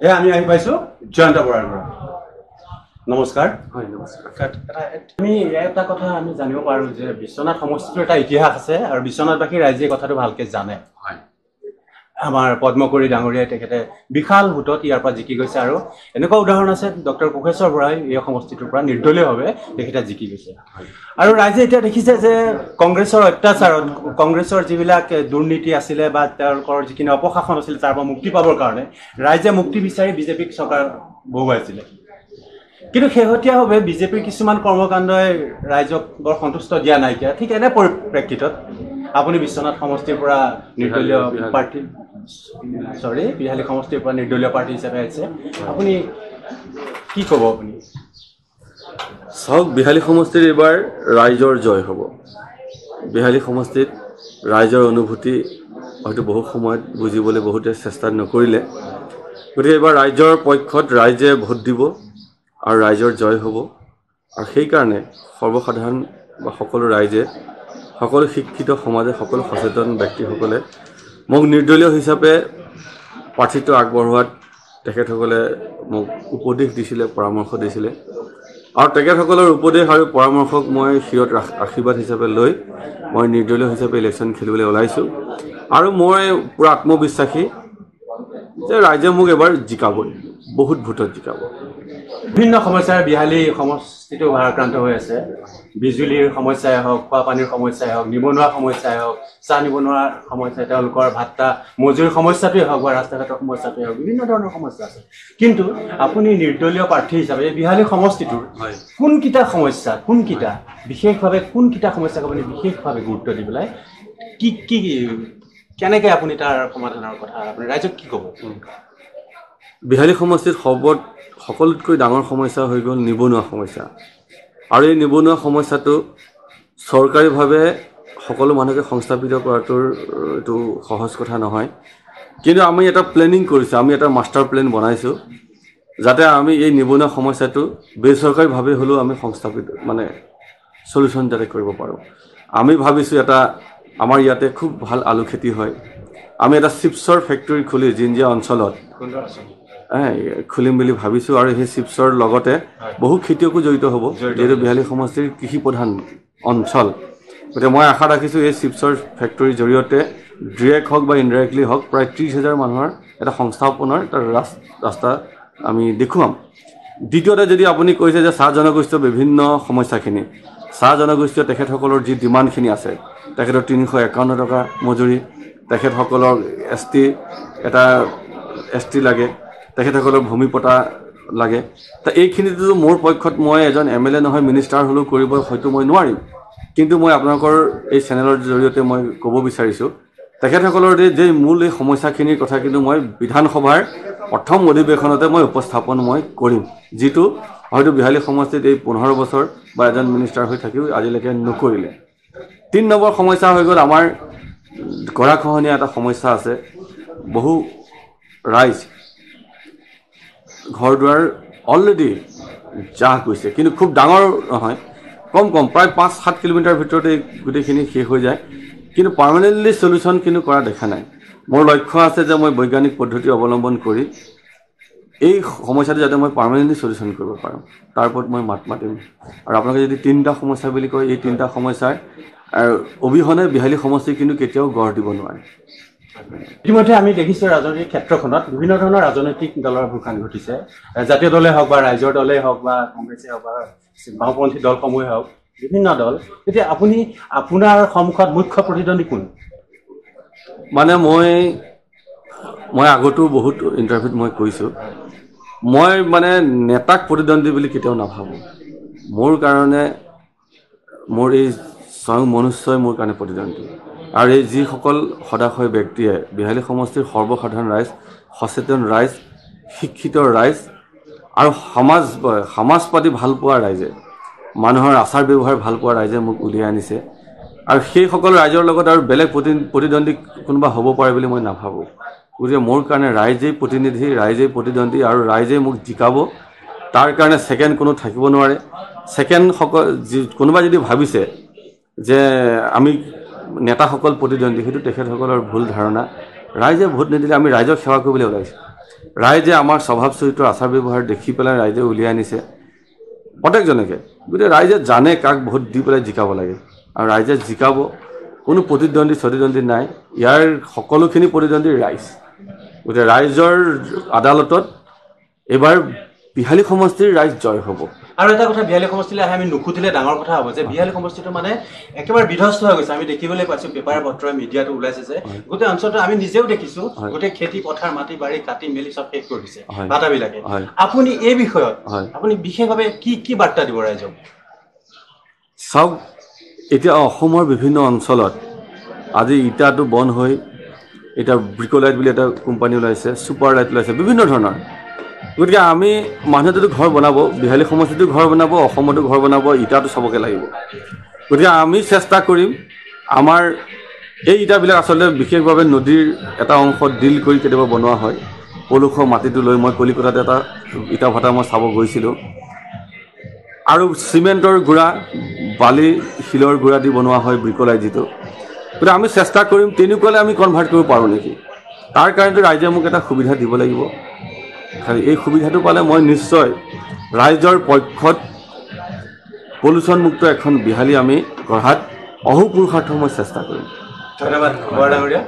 আমি আহি পাইছো জয়ন্ত বৰাৰ পৰা। নমস্কাৰ। হয় নমস্কাৰ। আমি এটা কথা আমি জানিব পাৰো যে বিশ্বনাথ সমষ্টিটোৰ এটা ইতিহাস আছে আৰু বিশ্বনাথবাসী ৰাইজে কথাটো ভালকে জানে। হয়। আমাৰ পদ্মকুৰি ডাঙৰীয়াই তেখেতে বিশাল ভোটত ইয়াৰ পৰা জিকি গৈছে আৰু এনেকুৱা উদাহৰণ আছে ডক্টৰ কোষেশ্বৰ বৰাই এই সমষ্টিটোৰ পৰা নিৰ্দলীয়ভাৱে তেখেতে জিকি গৈছে। আৰু ৰাইজে এতিয়া দেখিছে যে কংগ্ৰেছৰ অত্যাচাৰত কংগ্ৰেছৰ যিবিলাক দুৰ্নীতি আছিলে বা তেওঁলোকৰ যিখিনি অপশাসন আছিল তাৰ পৰা মুক্তি পাবৰ কাৰণে ৰাইজে মুক্তি বিচাৰি বিজেপিক চৰকাৰ বহুৱাইছিলে। কিন্তু শেহতীয়াভাৱে বিজেপিৰ কিছুমান কৰ্মকাণ্ডই ৰাইজক বৰ সন্তুষ্ট দিয়া নাইকিয়া। ঠিক এনে পৰিপ্ৰেক্ষিতত আপুনি বিশ্বনাথ সমষ্টিৰ পৰা নিৰ্দলীয় প্ৰাৰ্থী বিহালী সমষ্টিৰ পৰা নিৰ্দলীয় প্ৰাৰ্থী হিচাপে আহিছে, আপুনি কি ক'ব? আপুনি চাওক, বিহালী সমষ্টিৰ এইবাৰ ৰাইজৰ জয় হ'ব। বিহালী সমষ্টিত ৰাইজৰ অনুভূতি হয়তো বহু সময়ত বুজিবলৈ বহুতে চেষ্টা নকৰিলে, গতিকে এইবাৰ ৰাইজৰ পক্ষত ৰাইজে ভোট দিব আৰু ৰাইজৰ জয় হ'ব। আৰু সেইকাৰণে সৰ্বসাধাৰণ বা সকলো ৰাইজে, সকলো শিক্ষিত সমাজে, সকলো সচেতন ব্যক্তিসকলে মোক নিৰ্দলীয় হিচাপে প্ৰাৰ্থীত্ব আগবঢ়োৱাত তেখেতসকলে মোক উপদেশ দিছিলে, পৰামৰ্শ দিছিলে আৰু তেখেতসকলৰ উপদেশ আৰু পৰামৰ্শক মই শিৰত আশীৰ্বাদ হিচাপে লৈ মই নিৰ্দলীয় হিচাপে ইলেকশ্যন খেলিবলৈ ওলাইছোঁ। আৰু মই পূৰা আত্মবিশ্বাসী যে ৰাইজে মোক এবাৰ জিকাবই, বহুত ভোটত জিকাব। বিভিন্ন সমস্যাৰ বিহালী সমষ্টিটো ভাৰাক্ৰান্ত হৈ আছে। বিজুলীৰ সমস্যাই হওক, খোৱা পানীৰ সমস্যাই হওক, নিবনুৱা সমস্যাই হওক, চাহ নিবনুৱাৰ সমস্যাই, তেওঁলোকৰ ভাত্তা মজুৰিৰ সমস্যাটোৱেই হওক বা ৰাস্তা ঘাটৰ সমস্যাটোৱেই হওক, বিভিন্ন ধৰণৰ সমস্যা আছে। কিন্তু আপুনি নিৰ্দলীয় প্ৰাৰ্থী হিচাপে বিহালী সমষ্টিটোৰ কোনকেইটা সমস্যা, বিশেষভাৱে কোনকেইটা সমস্যাক আপুনি বিশেষভাৱে গুৰুত্ব দি পেলাই কেনেকৈ আপুনি তাৰ সমাধানৰ কথা আপুনি ৰাইজক কি ক'ব? বিহালী সমষ্টিত সকলোতকৈ ডাঙৰ সমস্যা হৈ গ'ল নিবনুৱা সমস্যা। আৰু এই নিবনুৱা সমস্যাটো চৰকাৰীভাৱে সকলো মানুহকে সংস্থাপিত কৰাটোৰ এইটো সহজ কথা নহয়। কিন্তু আমি এটা প্লেনিং কৰিছোঁ, আমি এটা মাষ্টাৰ প্লেন বনাইছোঁ যাতে আমি এই নিবনুৱা সমস্যাটো বেচৰকাৰীভাৱে হ'লেও আমি সংস্থাপিত চলিউশ্যন যাতে কৰিব পাৰোঁ। আমি ভাবিছোঁ আমাৰ ইয়াতে খুব ভাল আলু খেতি হয়, আমি এটা চিপছৰ ফেক্টৰী খুলি জিঞ্জিয়া অঞ্চলত খুলিম বুলি ভাবিছোঁ। আৰু সেই চিপছৰ লগতে বহু খেতিয়কো জড়িত হ'ব, যিহেতু বিহালী সমষ্টিৰ কৃষি প্ৰধান অঞ্চল। গতিকে মই আশা ৰাখিছোঁ এই চিপছৰ ফেক্টৰীৰ জৰিয়তে ডিৰেক্ট হওক বা ইনডাইৰেক্টলি হওক প্ৰায় 30,000 মানুহৰ এটা সংস্থাপনৰ এটা ৰাস্তা আমি দেখুৱাম। দ্বিতীয়তে, যদি আপুনি কৈছে যে চাহ জনগোষ্ঠীয় বিভিন্ন সমস্যাখিনি, চাহ জনগোষ্ঠীয় তেখেতসকলৰ যি ডিমাণ্ডখিনি আছে, তেখেতৰ 351 টকা মজুৰি, তেখেতসকলৰ এছ টি লাগে, তেখেতসকলৰ ভূমি পটা লাগে। এইখিনিতো মোৰ পক্ষত মই এজন MLA নহয়, মিনিষ্টাৰ হ'লেও কৰিব হয়তো মই নোৱাৰিম। কিন্তু মই আপোনালোকৰ এই চেনেলৰ জৰিয়তে মই ক'ব বিচাৰিছোঁ, তেখেতসকলৰ যে মূল এই সমস্যাখিনিৰ কথা কিন্তু মই বিধানসভাৰ প্ৰথম অধিৱেশনতে মই উপস্থাপন কৰিম, যিটো হয়তো বিহালী সমষ্টিত এই 15 বছৰ বা এজন মিনিষ্টাৰ হৈ থাকিও আজিলৈকে নকৰিলে। 3 নম্বৰ সমস্যা হৈ গ'ল আমাৰ গৰাখহনীয়া এটা সমস্যা আছে। বহু ৰাইজ ঘৰ দুৱাৰ অলৰেডি জাহ গৈছে, কিন্তু খুব ডাঙৰ নহয়, কম প্ৰায় 5-7 কিলোমিটাৰ ভিতৰতে গোটেইখিনি শেষ হৈ যায়। কিন্তু পাৰ্মানেণ্টলি চলিউশ্যন কিন্তু কৰা দেখা নাই। মোৰ লক্ষ্য আছে যে মই বৈজ্ঞানিক পদ্ধতি অৱলম্বন কৰি এই সমস্যাটো যাতে মই পাৰ্মানেণ্টলি চলিউশ্যন কৰিব পাৰোঁ, তাৰ ওপৰত মই মাত মাতিম। আৰু আপোনালোকে যদি 3টা সমস্যা বুলি কয়, এই 3টা সমস্যাৰ অবিহনে বিহালী সমষ্টি কিন্তু কেতিয়াও গঢ় দিব নোৱাৰে। ইতিমধ্যে আমি দেখিছোঁ ৰাজনৈতিক ক্ষেত্ৰখনত বিভিন্ন ধৰণৰ ৰাজনৈতিক দলৰ ভূষাণ ঘটিছে। জাতীয় দলেই হওক বা ৰাইজৰ দলেই হওক বা কংগ্ৰেছেই হওক বা বাওঁপন্থী দলসমূহেই হওক, বিভিন্ন দল। এতিয়া আপোনাৰ সন্মুখত মুখ্য প্ৰতিদ্বন্দ্বী কোন? মই আগতো বহুত ইণ্টাৰভিউত মই কৈছোঁ, মই নেতাক প্ৰতিদ্বন্দ্বী বুলি কেতিয়াও নাভাবোঁ। মোৰ কাৰণে মোৰ এই স্বয়ং মনুষ্যই মোৰ কাৰণে প্ৰতিদ্বন্দ্বী। আৰু এই যিসকল সদাশয় ব্যক্তিয়ে বিহালী সমষ্টিৰ সৰ্বসাধাৰণ ৰাইজ, সচেতন ৰাইজ, শিক্ষিত ৰাইজ আৰু সমাজ পাতি ভাল পোৱা ৰাইজে, মানুহৰ আচাৰ ব্যৱহাৰ ভাল পোৱা ৰাইজে মোক উলিয়াই আনিছে। আৰু সেইসকল ৰাইজৰ লগত আৰু বেলেগ প্ৰতিদ্বন্দ্বী কোনোবা হ'ব পাৰে বুলি মই নাভাবোঁ। গতিকে মোৰ কাৰণে ৰাইজেই প্ৰতিনিধি, ৰাইজেই প্ৰতিদ্বন্দ্বী আৰু ৰাইজেই মোক জিকাব। তাৰ কাৰণে ছেকেণ্ড কোনো থাকিব নোৱাৰে। কোনোবাই যদি ভাবিছে যে আমি নেতাসকল প্ৰতিদ্বন্দ্বী, সেইটো তেখেতসকলৰ ভুল ধাৰণা। ৰাইজে ভোট নিদিলে আমি ৰাইজক সেৱা কৰিবলৈ ওলাইছোঁ। ৰাইজে আমাৰ স্বভাৱ চৰিত্ৰ আচাৰ ব্যৱহাৰ দেখি পেলাই ৰাইজে উলিয়াই আনিছে প্ৰত্যেকজনকে। গতিকে ৰাইজে জানে কাক ভোট দি পেলাই জিকাব লাগে আৰু ৰাইজে জিকাব। কোনো প্ৰতিদ্বন্দ্বী নাই, ইয়াৰ সকলোখিনি প্ৰতিদ্বন্দ্বী ৰাইজ। গতিকে ৰাইজৰ আদালতত এইবাৰ বিহালী সমষ্টিৰ ৰাইজ জয় হ'ব। আৰু এটা কথা, বিহালী সমষ্টিলৈ আহে আমি নুখুধিলে ডাঙৰ কথা হ'ব যে বিহালী সমষ্টিটো মানে একেবাৰে বিধ্বস্ত হৈ গৈছে। আমি দেখিবলৈ পাইছোঁ, পেপাৰে পত্ৰই মিডিয়াটো ওলাইছে যে গোটেই অঞ্চলটো আমি নিজেও দেখিছোঁ, গোটেই খেতি পথাৰ মাটি বাৰী কাটি মেলি চব শেষ কৰি দিছে বাটাবিলাকে। আপুনি এই বিষয়ত আপুনি বিশেষভাৱে কি বাৰ্তা দিব ৰাইজক? চাওক, এতিয়া অসমৰ বিভিন্ন অঞ্চলত আজি ইটাটো বন্ধ হৈ এতিয়া ব্ৰিকলাইট বুলি এটা কোম্পানী ওলাইছে, ছুপাৰ লাইট ওলাইছে, বিভিন্ন ধৰণৰ। গতিকে আমি মানুহে যদি ঘৰ বনাব, বিহালী সমষ্টিটো ঘৰ বনাব, অসমতো ঘৰ বনাব, ইটাটো চবকে লাগিব। গতিকে আমি চেষ্টা কৰিম, আমাৰ এই ইটাবিলাক আচলতে বিশেষভাৱে নদীৰ এটা অংশত ডিল কৰি কেতিয়াবা বনোৱা হয়। পলসুৱা মাটিটো লৈ মই কলিকতাত এটা ইটা ভাটা মই চাব গৈছিলোঁ। আৰু চিমেণ্টৰ গুড়া, বালি শিলৰ গুড়া দি বনোৱা হয় ব্ৰিকলাইট যিটো। গতিকে আমি চেষ্টা কৰিম তেনেকুৱালৈ আমি কনভাৰ্ট কৰিব পাৰোঁ নেকি। তাৰ কাৰণেতো ৰাইজে মোক এটা সুবিধা দিব লাগিব। খালি এই সুবিধাটো পালে মই নিশ্চয় ৰাইজৰ পক্ষত পলিউশ্যনমুক্ত এখন বিহালী আমি গঢ়াত অহোপুৰুষাৰ্থ মই চেষ্টা কৰিম। ধন্যবাদ ডাঙৰীয়া।